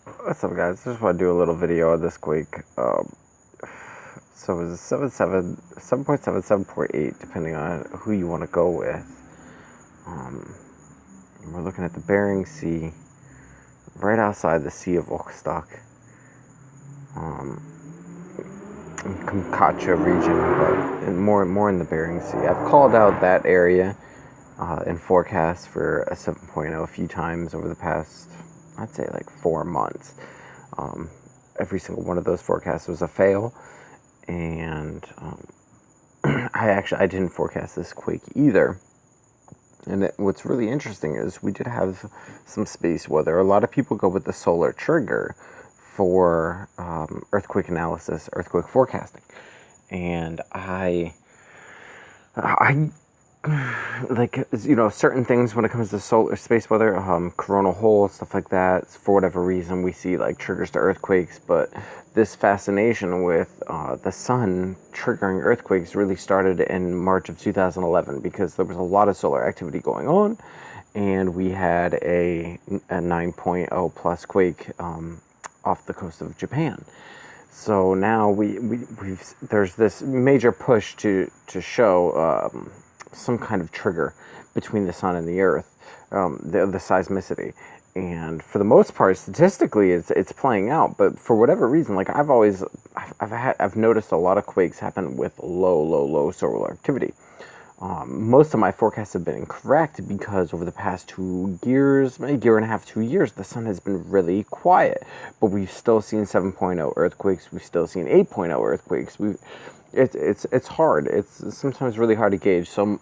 What's up, guys? Just want to do a little video of this quake. So it was a 7.7, 7.8, depending on who you want to go with. We're looking at the Bering Sea, right outside the Sea of Okhotsk, in Kamchatka region, but more in the Bering Sea. I've called out that area in forecasts for a 7.0 a few times over the past, I'd say, like 4 months. Every single one of those forecasts was a fail, and I didn't forecast this quake either. And what's really interesting is we did have some space weather. A lot of people go with the solar trigger for earthquake analysis, earthquake forecasting, and I like, certain things when it comes to solar space weather, coronal hole, stuff like that. For whatever reason, we see like triggers to earthquakes, but this fascination with the sun triggering earthquakes really started in March of 2011 because there was a lot of solar activity going on, and we had a 9.0 plus quake off the coast of Japan. So now there's this major push to show some kind of trigger between the sun and the earth, the seismicity. And for the most part, statistically, it's playing out. But for whatever reason, like I've noticed a lot of quakes happen with low solar activity. Most of my forecasts have been incorrect because over the past 2 years, maybe a year and a half, 2 years, the sun has been really quiet. But we've still seen 7.0 earthquakes. We've still seen 8.0 earthquakes. It's hard. It's sometimes really hard to gauge. So,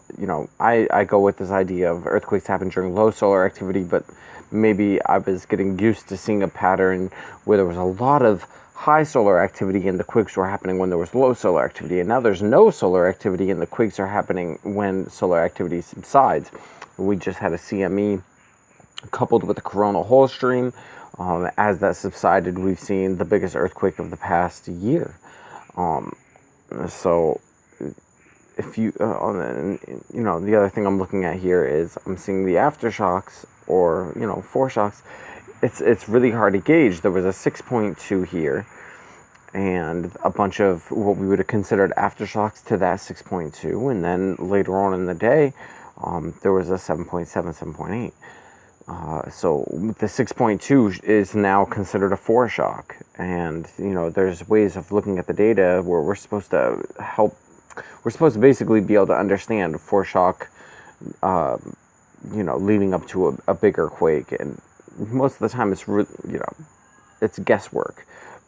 I go with this idea of earthquakes happen during low solar activity, but maybe I was getting used to seeing a pattern where there was a lot of high solar activity and the quakes were happening when there was low solar activity. And now there's no solar activity and the quakes are happening when solar activity subsides. We just had a CME coupled with a coronal hole stream. As that subsided, we've seen the biggest earthquake of the past year. So if you, the other thing I'm looking at here is I'm seeing the aftershocks or, foreshocks. It's really hard to gauge. There was a 6.2 here and a bunch of what we would have considered aftershocks to that 6.2. And then later on in the day, there was a 7.7, 7.8. So the 6.2 is now considered a foreshock, and there's ways of looking at the data where we're supposed to basically be able to understand foreshock, leading up to a bigger quake, and most of the time it's guesswork,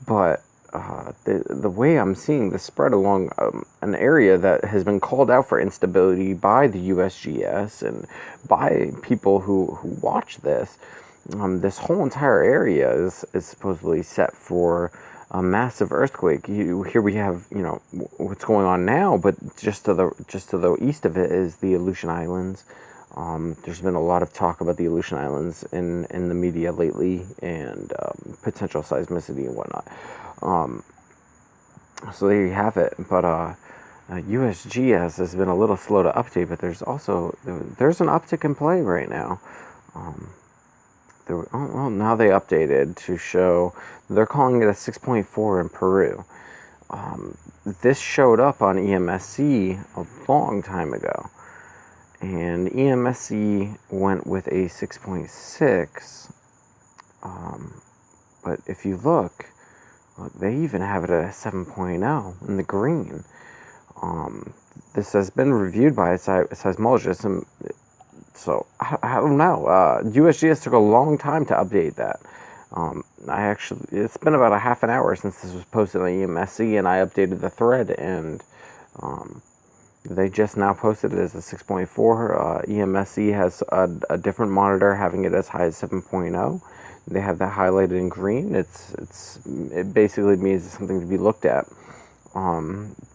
but the way I'm seeing this spread along an area that has been called out for instability by the USGS and by people who watch this, this whole entire area is supposedly set for a massive earthquake. Here we have what's going on now, but just to the east of it is the Aleutian Islands. There's been a lot of talk about the Aleutian Islands in the media lately, and potential seismicity and whatnot. So there you have it. But USGS has been a little slow to update, but there's an uptick in play right now. Now they updated to show they're calling it a 6.4 in Peru. This showed up on EMSC a long time ago, and EMSC went with a 6.6. But if you look, they even have it at a 7.0 in the green. This has been reviewed by a seismologist, and so I don't know. USGS took a long time to update that. It's been about a half an hour since this was posted on EMSC, and I updated the thread, and they just now posted it as a 6.4. EMSC has a different monitor having it as high as 7.0. They have that highlighted in green. It basically means it's something to be looked at.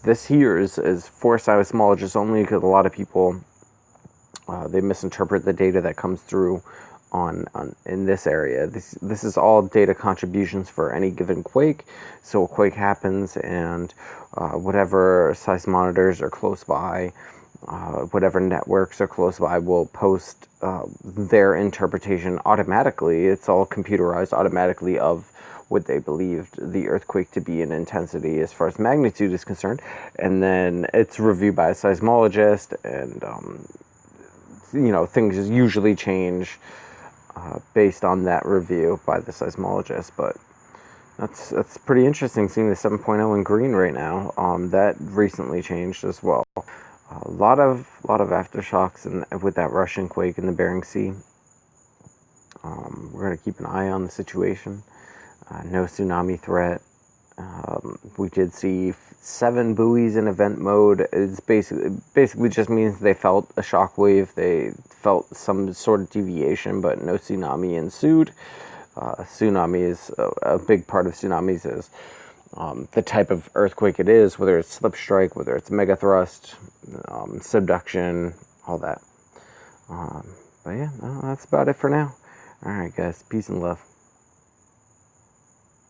This here is for seismologists only, because a lot of people they misinterpret the data that comes through in this area. This is all data contributions for any given quake. So a quake happens, and whatever seismometers are close by whatever networks are close by will post their interpretation automatically. It's all computerized automatically of what they believed the earthquake to be in intensity as far as magnitude is concerned. And then it's reviewed by a seismologist, and things usually change based on that review by the seismologist. But that's pretty interesting seeing the 7.0 in green right now. That recently changed as well. A lot of aftershocks with that Russian quake in the Bering Sea. We're going to keep an eye on the situation. No tsunami threat. We did see 7 buoys in event mode. It's basically just means they felt a shock wave. They felt some sort of deviation, but no tsunami ensued. Tsunami is a big part of tsunamis is the type of earthquake it is, whether it's slip strike, whether it's mega thrust, subduction, all that. But yeah, that's about it for now. All right, guys. Peace and love.